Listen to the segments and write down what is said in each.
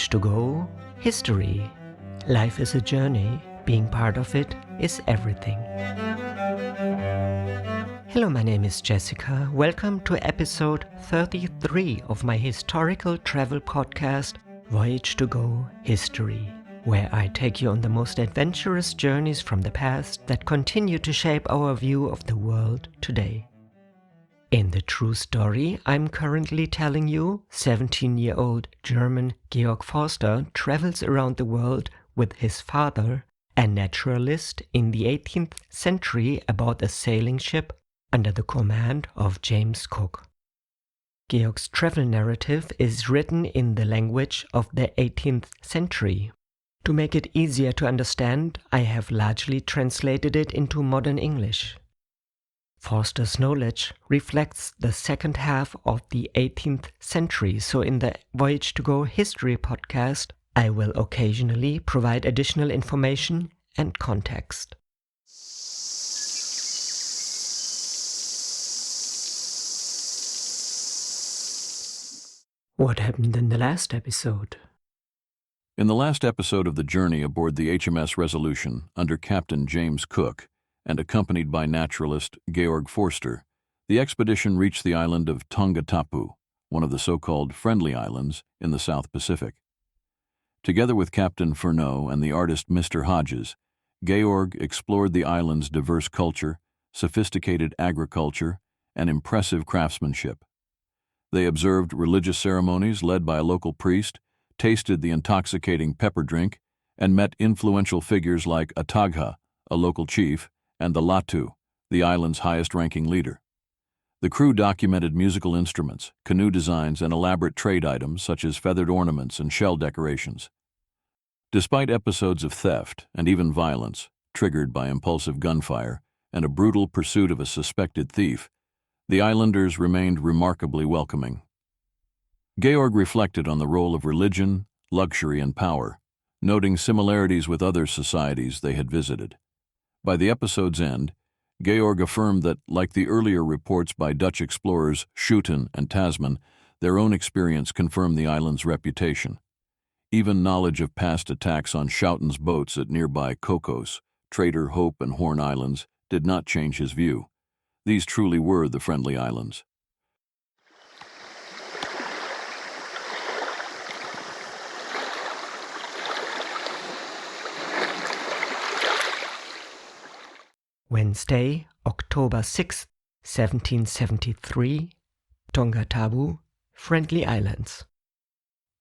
Voyage to go, history. Life is a journey, being part of it is everything. Hello, my name is Jessica. Welcome to episode 33 of my historical travel podcast, Voyage to go, history, where I take you on the most adventurous journeys from the past that continue to shape our view of the world today. In the true story I'm currently telling you, 17-year-old German Georg Forster travels around the world with his father, a naturalist in the 18th century, aboard a sailing ship under the command of James Cook. Georg's travel narrative is written in the language of the 18th century. To make it easier to understand, I have largely translated it into modern English. Forster's knowledge reflects the second half of the 18th century, so in the Voyage to Go History podcast, I will occasionally provide additional information and context. What happened in the last episode? In the last episode of the journey aboard the HMS Resolution under Captain James Cook, and accompanied by naturalist Georg Forster, the expedition reached the island of Tongatapu, one of the so-called Friendly Islands in the South Pacific. Together with Captain Furneaux and the artist Mr. Hodges, Georg explored the island's diverse culture, sophisticated agriculture, and impressive craftsmanship. They observed religious ceremonies led by a local priest, tasted the intoxicating pepper drink, and met influential figures like Atagha, a local chief, and the Latu, the island's highest-ranking leader. The crew documented musical instruments, canoe designs, and elaborate trade items such as feathered ornaments and shell decorations. Despite episodes of theft and even violence, triggered by impulsive gunfire and a brutal pursuit of a suspected thief, the islanders remained remarkably welcoming. Georg reflected on the role of religion, luxury, and power, noting similarities with other societies they had visited. By the episode's end, Georg affirmed that, like the earlier reports by Dutch explorers Schouten and Tasman, their own experience confirmed the island's reputation. Even knowledge of past attacks on Schouten's boats at nearby Cocos, Trader Hope, and Horn Islands did not change his view. These truly were the Friendly Islands. Wednesday, October 6, 1773, Tongatapu, Friendly Islands.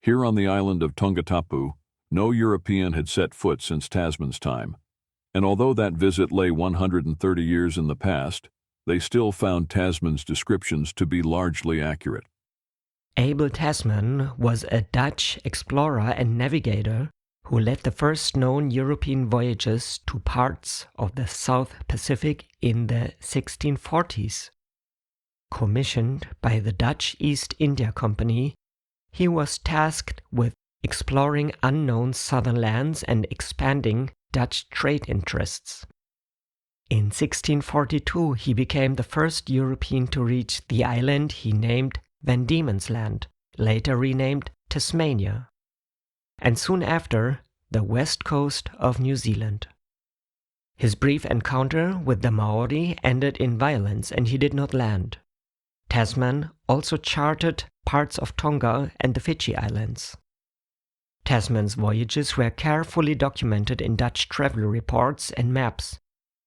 Here on the island of Tongatapu, no European had set foot since Tasman's time, and although that visit lay 130 years in the past, they still found Tasman's descriptions to be largely accurate. Abel Tasman was a Dutch explorer and navigator who led the first known European voyages to parts of the South Pacific in the 1640s. Commissioned by the Dutch East India Company, he was tasked with exploring unknown southern lands and expanding Dutch trade interests. In 1642, he became the first European to reach the island he named Van Diemen's Land, later renamed Tasmania, and soon after, the west coast of New Zealand. His brief encounter with the Maori ended in violence and he did not land. Tasman also charted parts of Tonga and the Fiji Islands. Tasman's voyages were carefully documented in Dutch travel reports and maps,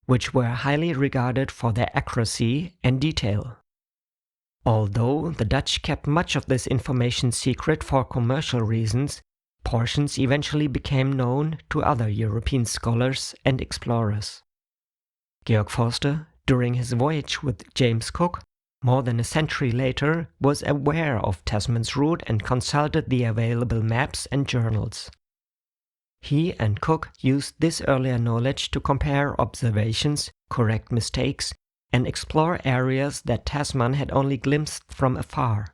which were highly regarded for their accuracy and detail. Although the Dutch kept much of this information secret for commercial reasons, portions eventually became known to other European scholars and explorers. Georg Forster, during his voyage with James Cook, more than a century later, was aware of Tasman's route and consulted the available maps and journals. He and Cook used this earlier knowledge to compare observations, correct mistakes, and explore areas that Tasman had only glimpsed from afar.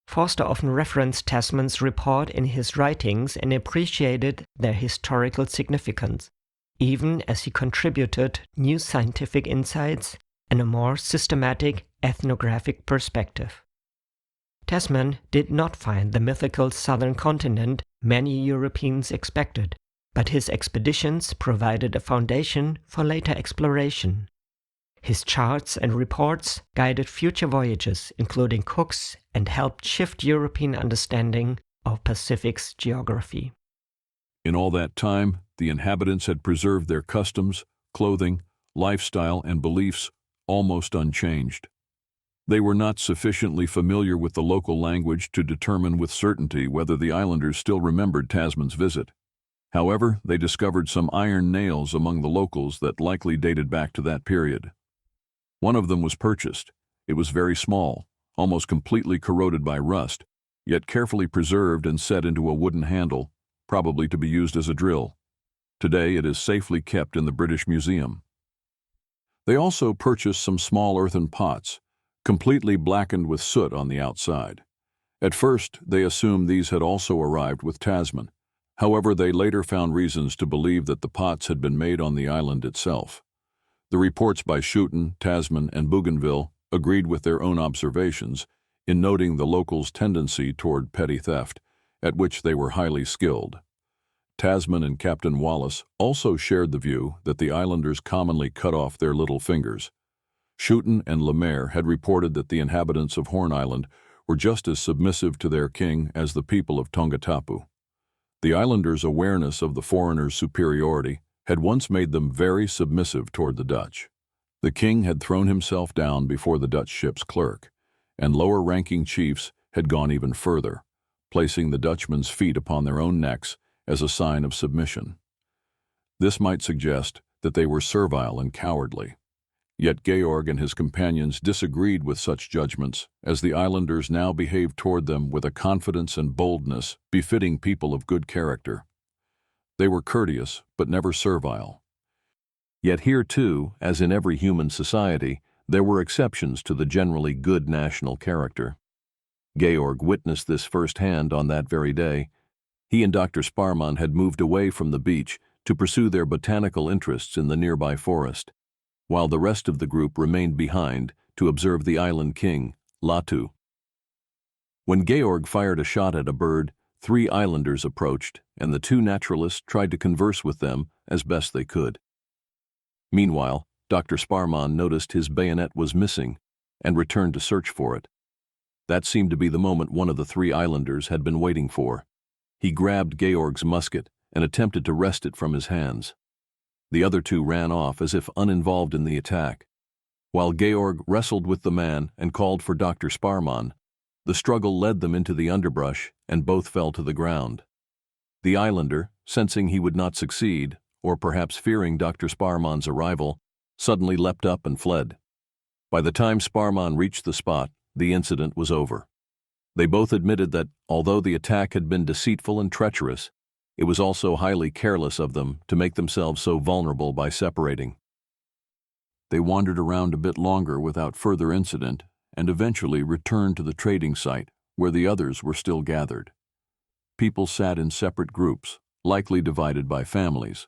Forster often referenced Tasman's report in his writings and appreciated their historical significance, even as he contributed new scientific insights and a more systematic ethnographic perspective. Tasman did not find the mythical southern continent many Europeans expected, but his expeditions provided a foundation for later exploration. His charts and reports guided future voyages, including Cook's, and helped shift European understanding of Pacific's geography. In all that time, the inhabitants had preserved their customs, clothing, lifestyle, and beliefs almost unchanged. They were not sufficiently familiar with the local language to determine with certainty whether the islanders still remembered Tasman's visit. However, they discovered some iron nails among the locals that likely dated back to that period. One of them was purchased. It was very small, almost completely corroded by rust, yet carefully preserved and set into a wooden handle, probably to be used as a drill. Today it is safely kept in the British Museum. They also purchased some small earthen pots, completely blackened with soot on the outside. At first, they assumed these had also arrived with Tasman. However, they later found reasons to believe that the pots had been made on the island itself. The reports by Schouten, Tasman, and Bougainville agreed with their own observations in noting the locals' tendency toward petty theft, at which they were highly skilled. Tasman and Captain Wallace also shared the view that the islanders commonly cut off their little fingers. Schouten and Lemaire had reported that the inhabitants of Horn Island were just as submissive to their king as the people of Tongatapu. The islanders' awareness of the foreigners' superiority had once made them very submissive toward the Dutch. The king had thrown himself down before the Dutch ship's clerk, and lower-ranking chiefs had gone even further, placing the Dutchmen's feet upon their own necks as a sign of submission. This might suggest that they were servile and cowardly. Yet Georg and his companions disagreed with such judgments, as the islanders now behaved toward them with a confidence and boldness befitting people of good character. They were courteous, but never servile. Yet here too, as in every human society, there were exceptions to the generally good national character. Georg witnessed this firsthand on that very day. He and Dr. Sparman had moved away from the beach to pursue their botanical interests in the nearby forest, while the rest of the group remained behind to observe the island king, Latu. When Georg fired a shot at a bird, 3 islanders approached, and the 2 naturalists tried to converse with them as best they could. Meanwhile, Dr. Sparman noticed his bayonet was missing and returned to search for it. That seemed to be the moment one of the 3 islanders had been waiting for. He grabbed Georg's musket and attempted to wrest it from his hands. The other 2 ran off as if uninvolved in the attack. While Georg wrestled with the man and called for Dr. Sparman, the struggle led them into the underbrush and both fell to the ground. The islander, sensing he would not succeed, or perhaps fearing Dr. Sparman's arrival, suddenly leapt up and fled. By the time Sparman reached the spot, the incident was over. They both admitted that, although the attack had been deceitful and treacherous, it was also highly careless of them to make themselves so vulnerable by separating. They wandered around a bit longer without further incident and eventually returned to the trading site where the others were still gathered. People sat in separate groups, likely divided by families,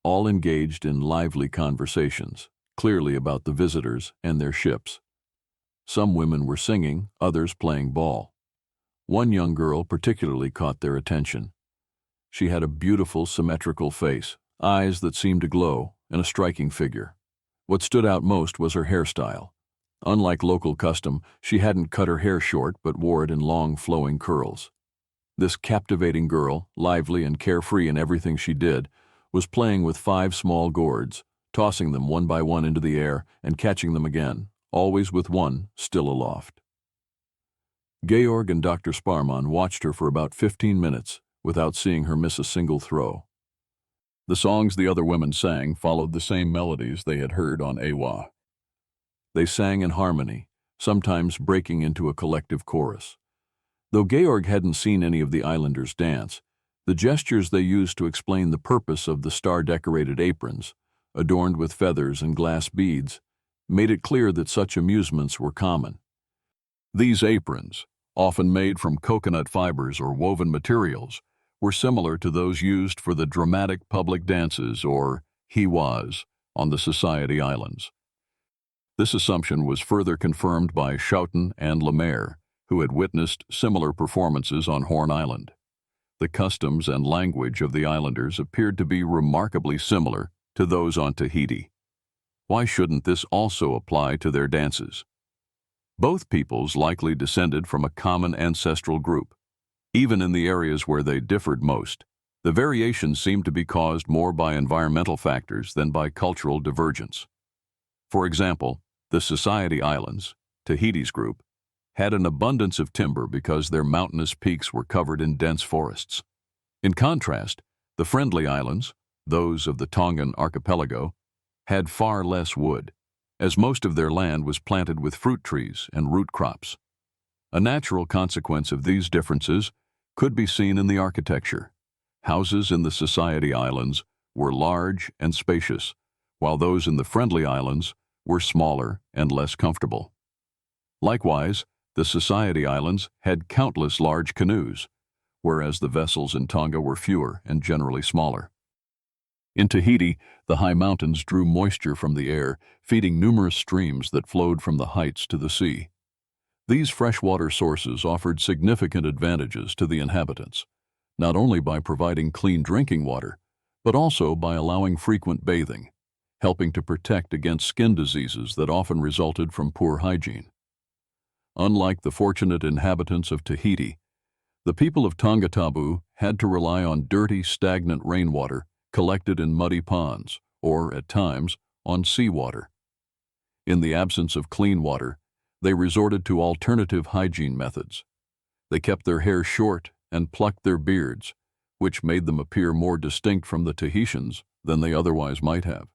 all engaged in lively conversations, clearly about the visitors and their ships. Some women were singing, others playing ball. One young girl particularly caught their attention. She had a beautiful, symmetrical face, eyes that seemed to glow, and a striking figure. What stood out most was her hairstyle. Unlike local custom, she hadn't cut her hair short but wore it in long, flowing curls. This captivating girl, lively and carefree in everything she did, was playing with 5 small gourds, tossing them one by one into the air and catching them again, always with one still aloft. Georg and Dr. Sparman watched her for about 15 minutes without seeing her miss a single throw. The songs the other women sang followed the same melodies they had heard on Ewa. They sang in harmony, sometimes breaking into a collective chorus. Though Georg hadn't seen any of the islanders dance, the gestures they used to explain the purpose of the star-decorated aprons, adorned with feathers and glass beads, made it clear that such amusements were common. These aprons, often made from coconut fibers or woven materials, were similar to those used for the dramatic public dances, or hiwas, on the Society Islands. This assumption was further confirmed by Schouten and Lemaire, who had witnessed similar performances on Horn Island. the customs and language of the islanders appeared to be remarkably similar to those on Tahiti. Why shouldn't this also apply to their dances? Both peoples likely descended from a common ancestral group. Even in the areas where they differed most, the variations seemed to be caused more by environmental factors than by cultural divergence. For example, the Society Islands, Tahiti's group, had an abundance of timber because their mountainous peaks were covered in dense forests. In contrast, the Friendly Islands, those of the Tongan archipelago, had far less wood, as most of their land was planted with fruit trees and root crops. A natural consequence of these differences could be seen in the architecture. Houses in the Society Islands were large and spacious, while those in the Friendly Islands were smaller and less comfortable. Likewise, the Society Islands had countless large canoes, whereas the vessels in Tonga were fewer and generally smaller. In Tahiti, the high mountains drew moisture from the air, feeding numerous streams that flowed from the heights to the sea. These freshwater sources offered significant advantages to the inhabitants, not only by providing clean drinking water, but also by allowing frequent bathing, helping to protect against skin diseases that often resulted from poor hygiene. Unlike the fortunate inhabitants of Tahiti, the people of Tongatapu had to rely on dirty, stagnant rainwater collected in muddy ponds, or, at times, on seawater. In the absence of clean water, they resorted to alternative hygiene methods. They kept their hair short and plucked their beards, which made them appear more distinct from the Tahitians than they otherwise might have.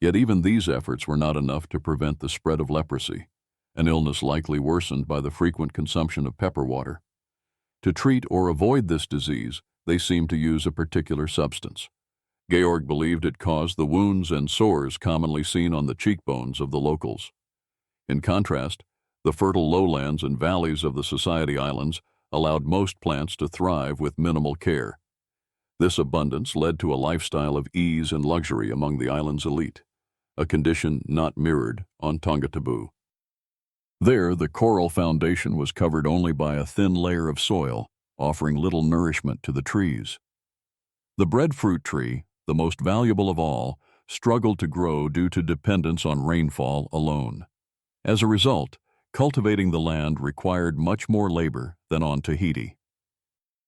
Yet even these efforts were not enough to prevent the spread of leprosy, an illness likely worsened by the frequent consumption of pepper water. To treat or avoid this disease, they seemed to use a particular substance. Georg believed it caused the wounds and sores commonly seen on the cheekbones of the locals. In contrast, the fertile lowlands and valleys of the Society Islands allowed most plants to thrive with minimal care. This abundance led to a lifestyle of ease and luxury among the island's elite, a condition not mirrored on Tongatapu. There, the coral foundation was covered only by a thin layer of soil, offering little nourishment to the trees. The breadfruit tree, the most valuable of all, struggled to grow due to dependence on rainfall alone. As a result, cultivating the land required much more labor than on Tahiti.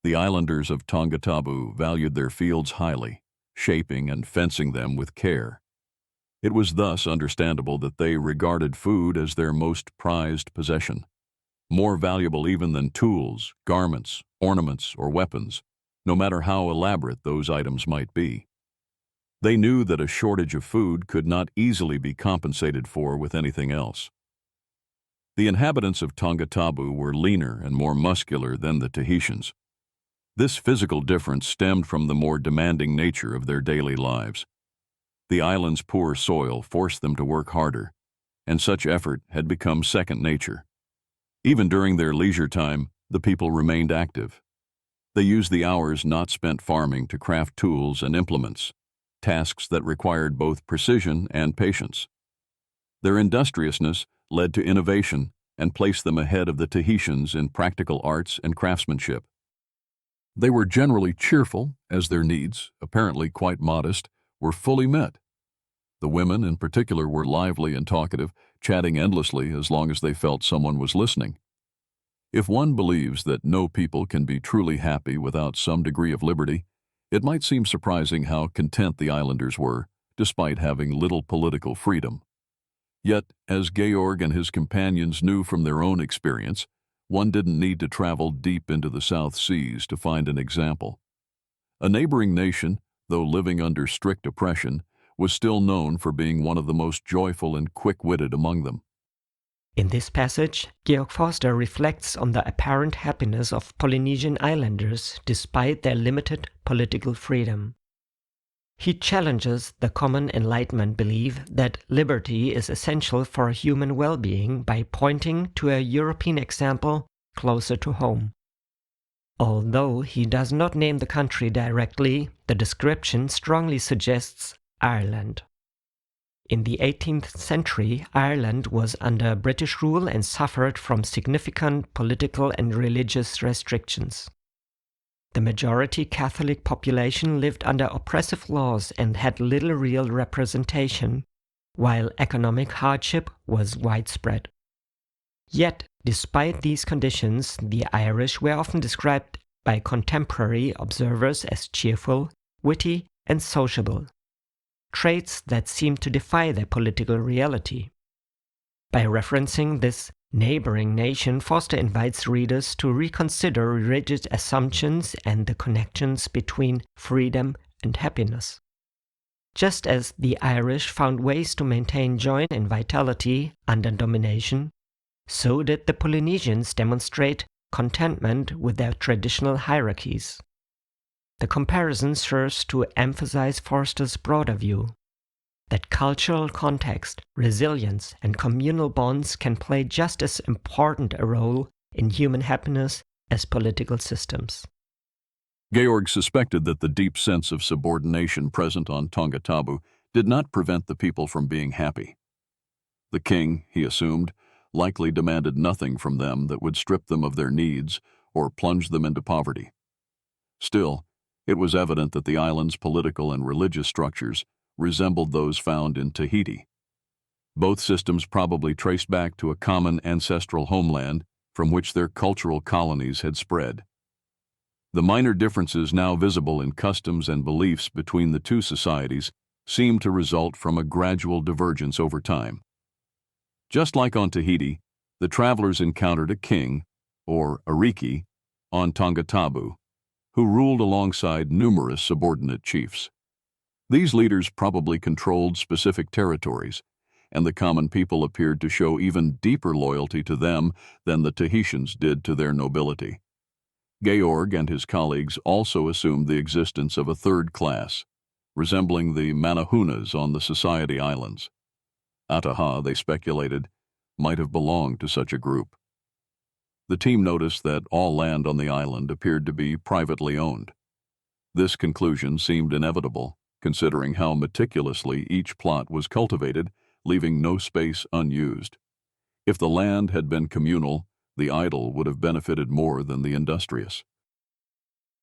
The islanders of Tongatapu valued their fields highly, shaping and fencing them with care. It was thus understandable that they regarded food as their most prized possession, more valuable even than tools, garments, ornaments, or weapons, no matter how elaborate those items might be. They knew that a shortage of food could not easily be compensated for with anything else. The inhabitants of Tongatapu were leaner and more muscular than the Tahitians. This physical difference stemmed from the more demanding nature of their daily lives. The island's poor soil forced them to work harder, and such effort had become second nature. Even during their leisure time, the people remained active. They used the hours not spent farming to craft tools and implements, tasks that required both precision and patience. Their industriousness led to innovation and placed them ahead of the Tahitians in practical arts and craftsmanship. They were generally cheerful, as their needs, apparently quite modest, were fully met. The women, in particular, were lively and talkative, chatting endlessly as long as they felt someone was listening. If one believes that no people can be truly happy without some degree of liberty, it might seem surprising how content the islanders were, despite having little political freedom. Yet, as Georg and his companions knew from their own experience, one didn't need to travel deep into the South Seas to find an example. A neighboring nation, though living under strict oppression, was still known for being one of the most joyful and quick-witted among them. In this passage, Georg Forster reflects on the apparent happiness of Polynesian islanders despite their limited political freedom. He challenges the common Enlightenment belief that liberty is essential for human well-being by pointing to a European example closer to home. Although he does not name the country directly, the description strongly suggests Ireland. In the 18th century, Ireland was under British rule and suffered from significant political and religious restrictions. The majority Catholic population lived under oppressive laws and had little real representation, while economic hardship was widespread. Yet, despite these conditions, the Irish were often described by contemporary observers as cheerful, witty, and sociable, traits that seem to defy their political reality. By referencing this neighboring nation, Forster invites readers to reconsider rigid assumptions and the connections between freedom and happiness. Just as the Irish found ways to maintain joy and vitality under domination, so did the Polynesians demonstrate contentment with their traditional hierarchies. The comparison serves to emphasize Forster's broader view that cultural context, resilience, and communal bonds can play just as important a role in human happiness as political systems. Georg suspected that the deep sense of subordination present on Tongatapu did not prevent the people from being happy. The king, he assumed, likely demanded nothing from them that would strip them of their needs or plunge them into poverty. Still, it was evident that the island's political and religious structures resembled those found in Tahiti. Both systems probably traced back to a common ancestral homeland from which their cultural colonies had spread. The minor differences now visible in customs and beliefs between the two societies seemed to result from a gradual divergence over time. Just like on Tahiti, the travelers encountered a king, or ariki, on Tongatapu, who ruled alongside numerous subordinate chiefs. These leaders probably controlled specific territories, and the common people appeared to show even deeper loyalty to them than the Tahitians did to their nobility. Georg and his colleagues also assumed the existence of a third class, resembling the Manahunas on the Society Islands. Ataha, they speculated, might have belonged to such a group. The team noticed that all land on the island appeared to be privately owned. This conclusion seemed inevitable, considering how meticulously each plot was cultivated, leaving no space unused. If the land had been communal, the idle would have benefited more than the industrious.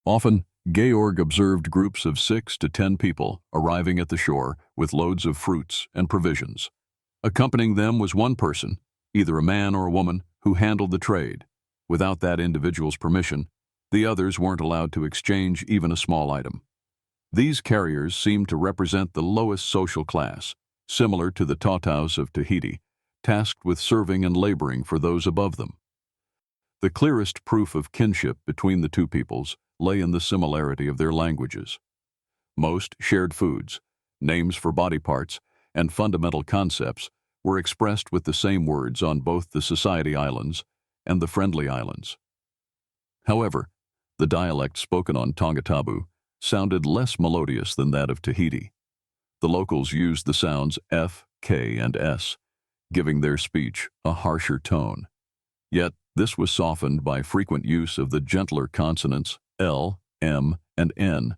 Often, Georg observed groups of 6 to 10 people arriving at the shore with loads of fruits and provisions. Accompanying them was one person, either a man or a woman, who handled the trade. Without that individual's permission, the others weren't allowed to exchange even a small item. These carriers seemed to represent the lowest social class, similar to the Tautaus of Tahiti, tasked with serving and laboring for those above them. The clearest proof of kinship between the two peoples lay in the similarity of their languages. Most shared foods, names for body parts, and fundamental concepts were expressed with the same words on both the Society Islands and the Friendly Islands. However, the dialect spoken on Tongatapu sounded less melodious than that of Tahiti. The locals used the sounds F, K, and S, giving their speech a harsher tone. Yet, this was softened by frequent use of the gentler consonants L, M, and N,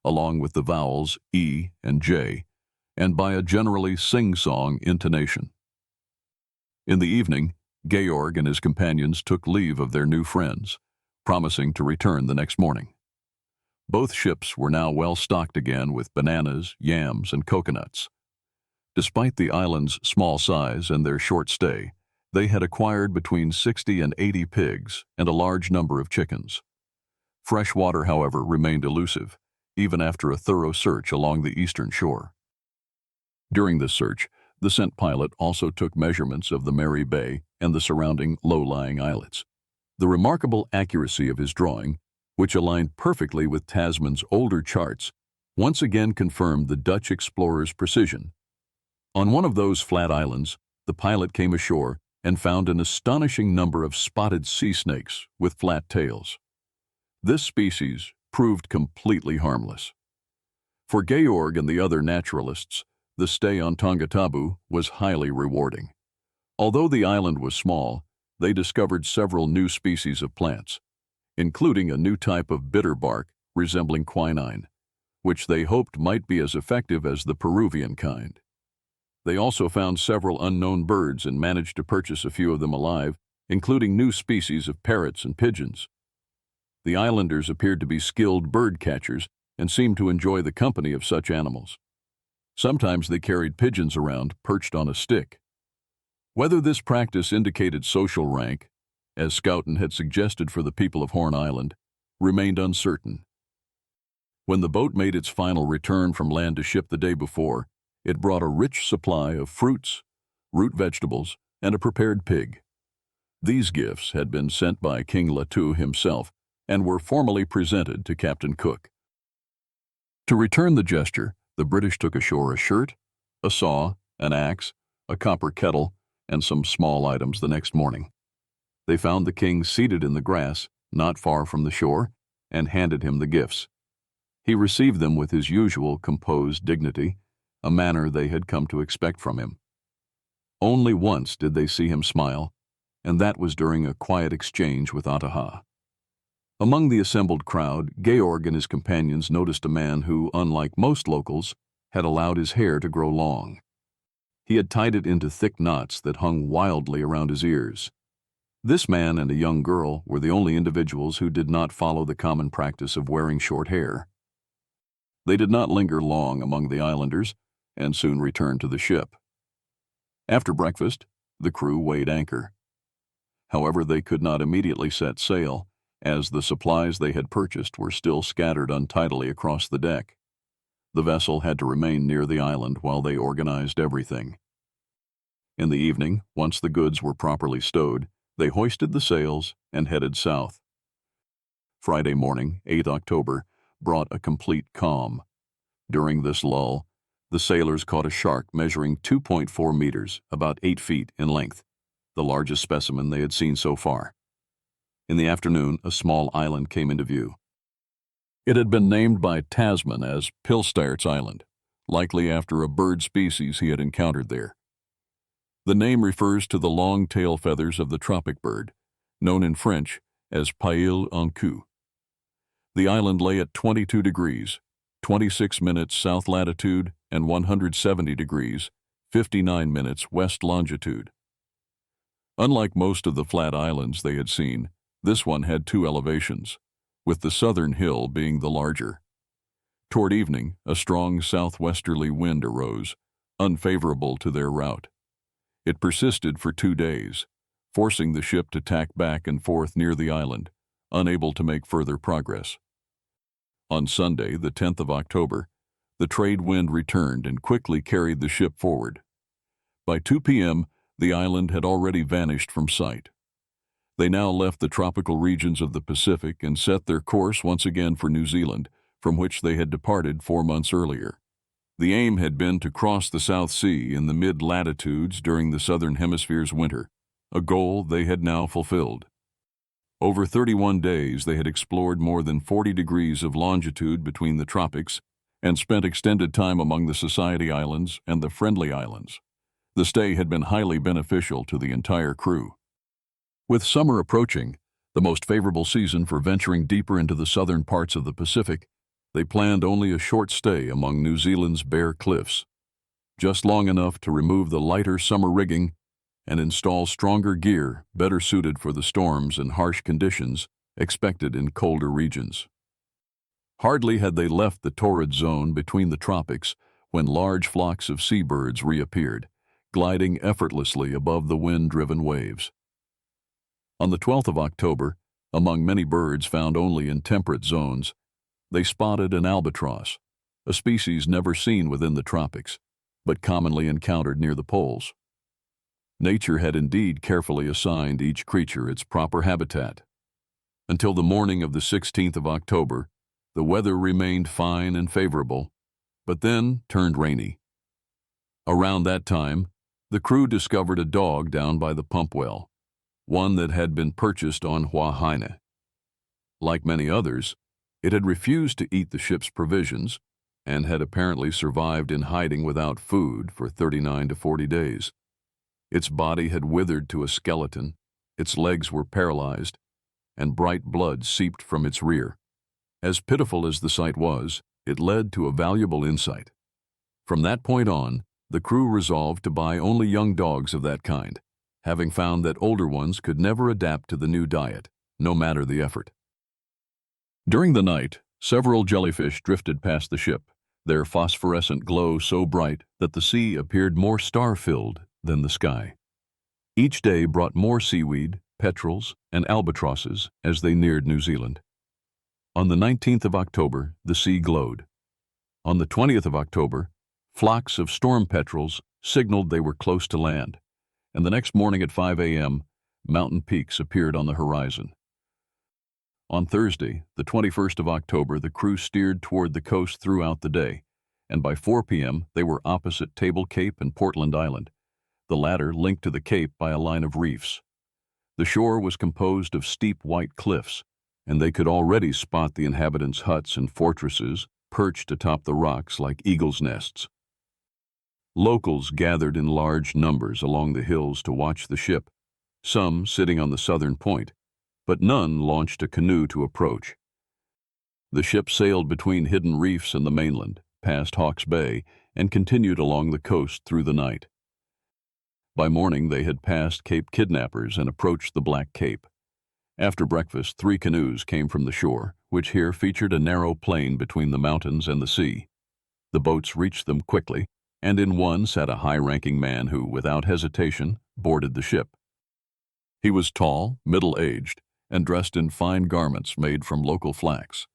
along with the vowels E and J, and by a generally sing-song intonation. In the evening, Georg and his companions took leave of their new friends, promising to return the next morning. Both ships were now well stocked again with bananas, yams, and coconuts. Despite the island's small size and their short stay, they had acquired between 60 and 80 pigs and a large number of chickens. Fresh water, however, remained elusive, even after a thorough search along the eastern shore. During this search, the scent pilot also took measurements of the Mary Bay and the surrounding low-lying islets. The remarkable accuracy of his drawing, which aligned perfectly with Tasman's older charts, once again confirmed the Dutch explorer's precision. On one of those flat islands, the pilot came ashore and found an astonishing number of spotted sea snakes with flat tails. This species proved completely harmless. For Georg and the other naturalists, the stay on Tongatapu was highly rewarding. Although the island was small, they discovered several new species of plants, including a new type of bitter bark resembling quinine, which they hoped might be as effective as the Peruvian kind. They also found several unknown birds and managed to purchase a few of them alive, including new species of parrots and pigeons. The islanders appeared to be skilled bird catchers and seemed to enjoy the company of such animals. Sometimes they carried pigeons around, perched on a stick. Whether this practice indicated social rank, as Schouten had suggested for the people of Horn Island, remained uncertain. When the boat made its final return from land to ship the day before, it brought a rich supply of fruits, root vegetables, and a prepared pig. These gifts had been sent by King Latu himself and were formally presented to Captain Cook. To return the gesture, the British took ashore a shirt, a saw, an axe, a copper kettle, and some small items the next morning. They found the king seated in the grass, not far from the shore, and handed him the gifts. He received them with his usual composed dignity, a manner they had come to expect from him. Only once did they see him smile, and that was during a quiet exchange with Ataha. Among the assembled crowd, Georg and his companions noticed a man who, unlike most locals, had allowed his hair to grow long. He had tied it into thick knots that hung wildly around his ears. This man and a young girl were the only individuals who did not follow the common practice of wearing short hair. They did not linger long among the islanders and soon returned to the ship. After breakfast, the crew weighed anchor. However, they could not immediately set sail, as the supplies they had purchased were still scattered untidily across the deck. The vessel had to remain near the island while they organized everything. In the evening, once the goods were properly stowed, they hoisted the sails and headed south. Friday morning, 8 October, brought a complete calm. During this lull, the sailors caught a shark measuring 2.4 meters, about 8 feet in length, the largest specimen they had seen so far. In the afternoon, a small island came into view. It had been named by Tasman as Pilstaert's Island, likely after a bird species he had encountered there. The name refers to the long tail feathers of the tropic bird, known in French as paille en queue. The island lay at 22 degrees, 26 minutes south latitude, and 170 degrees, 59 minutes west longitude. Unlike most of the flat islands they had seen, this one had two elevations, with the southern hill being the larger. Toward evening, a strong southwesterly wind arose, unfavorable to their route. It persisted for 2 days, forcing the ship to tack back and forth near the island, unable to make further progress. On Sunday, the 10th of October, the trade wind returned and quickly carried the ship forward. By 2 p.m., the island had already vanished from sight. They now left the tropical regions of the Pacific and set their course once again for New Zealand, from which they had departed 4 months earlier. The aim had been to cross the South Sea in the mid-latitudes during the Southern Hemisphere's winter, a goal they had now fulfilled. Over 31 days they had explored more than 40 degrees of longitude between the tropics and spent extended time among the Society Islands and the Friendly Islands. The stay had been highly beneficial to the entire crew. With summer approaching, the most favorable season for venturing deeper into the southern parts of the Pacific, they planned only a short stay among New Zealand's bare cliffs, just long enough to remove the lighter summer rigging and install stronger gear better suited for the storms and harsh conditions expected in colder regions. Hardly had they left the torrid zone between the tropics when large flocks of seabirds reappeared, gliding effortlessly above the wind-driven waves. On the 12th of October, among many birds found only in temperate zones, they spotted an albatross, a species never seen within the tropics, but commonly encountered near the poles. Nature had indeed carefully assigned each creature its proper habitat. Until the morning of the 16th of October, the weather remained fine and favorable, but then turned rainy. Around that time, the crew discovered a dog down by the pump well, one that had been purchased on Huaheine. Like many others, it had refused to eat the ship's provisions and had apparently survived in hiding without food for 39 to 40 days. Its body had withered to a skeleton, its legs were paralyzed, and bright blood seeped from its rear. As pitiful as the sight was, it led to a valuable insight. From that point on, the crew resolved to buy only young dogs of that kind, having found that older ones could never adapt to the new diet, no matter the effort. During the night, several jellyfish drifted past the ship, their phosphorescent glow so bright that the sea appeared more star-filled than the sky. Each day brought more seaweed, petrels, and albatrosses as they neared New Zealand. On the 19th of October, the sea glowed. On the 20th of October, flocks of storm petrels signaled they were close to land, and the next morning at 5 a.m., mountain peaks appeared on the horizon. On Thursday, the 21st of October, the crew steered toward the coast throughout the day, and by 4 p.m. they were opposite Table Cape and Portland Island, the latter linked to the cape by a line of reefs. The shore was composed of steep white cliffs, and they could already spot the inhabitants' huts and fortresses perched atop the rocks like eagles' nests. Locals gathered in large numbers along the hills to watch the ship, some sitting on the southern point, but none launched a canoe to approach. The ship sailed between hidden reefs and the mainland, past Hawke's Bay, and continued along the coast through the night. By morning, they had passed Cape Kidnappers and approached the Black Cape. After breakfast, 3 canoes came from the shore, which here featured a narrow plain between the mountains and the sea. The boats reached them quickly, and in one sat a high-ranking man who, without hesitation, boarded the ship. He was tall, middle-aged, and dressed in fine garments made from local flax.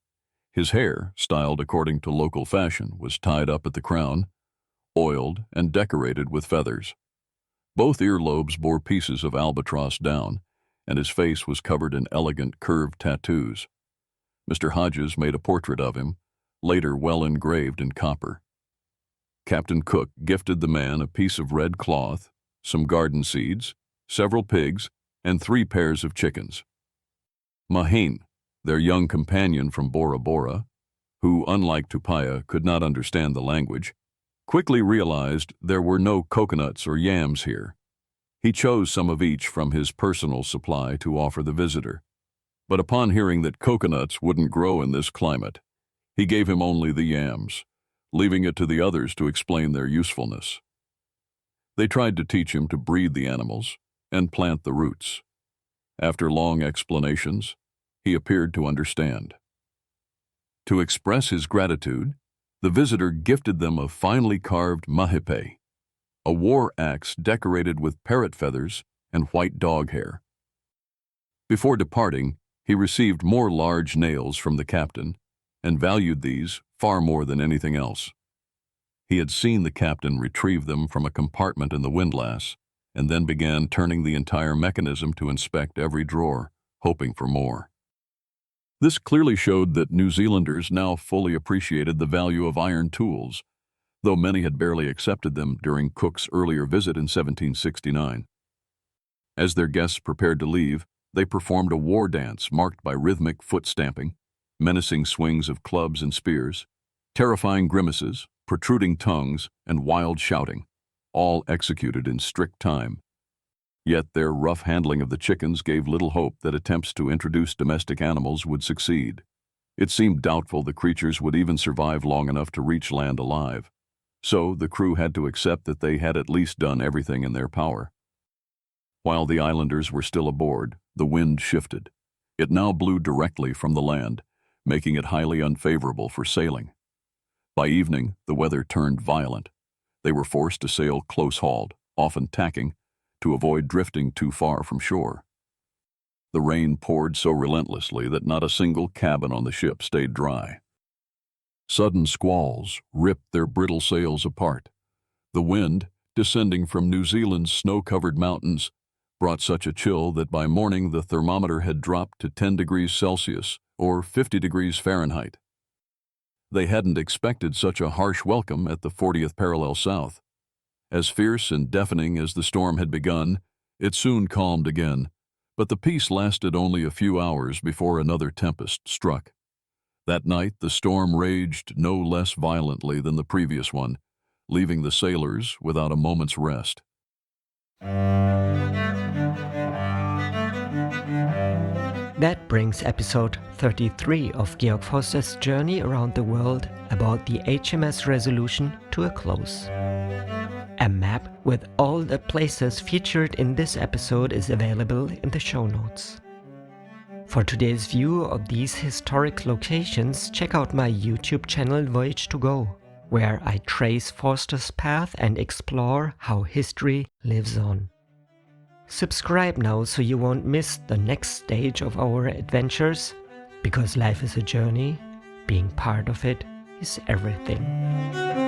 His hair, styled according to local fashion, was tied up at the crown, oiled, and decorated with feathers. Both earlobes bore pieces of albatross down, and his face was covered in elegant curved tattoos. Mr. Hodges made a portrait of him, later well engraved in copper. Captain Cook gifted the man a piece of red cloth, some garden seeds, several pigs, and 3 pairs of chickens. Mahine, their young companion from Bora Bora, who, unlike Tupaia, could not understand the language, quickly realized there were no coconuts or yams here. He chose some of each from his personal supply to offer the visitor, but upon hearing that coconuts wouldn't grow in this climate, he gave him only the yams, leaving it to the others to explain their usefulness. They tried to teach him to breed the animals and plant the roots. After long explanations, he appeared to understand. To express his gratitude, the visitor gifted them a finely carved mahipe, a war axe decorated with parrot feathers and white dog hair. Before departing, he received more large nails from the captain and valued these far more than anything else. He had seen the captain retrieve them from a compartment in the windlass and then began turning the entire mechanism to inspect every drawer, hoping for more. This clearly showed that New Zealanders now fully appreciated the value of iron tools, though many had barely accepted them during Cook's earlier visit in 1769. As their guests prepared to leave, they performed a war dance marked by rhythmic foot stamping, menacing swings of clubs and spears, terrifying grimaces, protruding tongues, and wild shouting, all executed in strict time. Yet their rough handling of the chickens gave little hope that attempts to introduce domestic animals would succeed. It seemed doubtful the creatures would even survive long enough to reach land alive. So the crew had to accept that they had at least done everything in their power. While the islanders were still aboard, the wind shifted. It now blew directly from the land, making it highly unfavorable for sailing. By evening, the weather turned violent. They were forced to sail close-hauled, often tacking, to avoid drifting too far from shore. The rain poured so relentlessly that not a single cabin on the ship stayed dry. Sudden squalls ripped their brittle sails apart. The wind, descending from New Zealand's snow-covered mountains, brought such a chill that by morning the thermometer had dropped to 10 degrees Celsius or 50 degrees Fahrenheit. They hadn't expected such a harsh welcome at the 40th parallel south. As fierce and deafening as the storm had begun, it soon calmed again, but the peace lasted only a few hours before another tempest struck. That night, the storm raged no less violently than the previous one, leaving the sailors without a moment's rest. That brings episode 33 of Georg Forster's journey around the world about the HMS Resolution to a close. A map with all the places featured in this episode is available in the show notes. For today's view of these historic locations, check out my YouTube channel Voyage to Go, where I trace Forster's path and explore how history lives on. Subscribe now so you won't miss the next stage of our adventures, because life is a journey, being part of it is everything.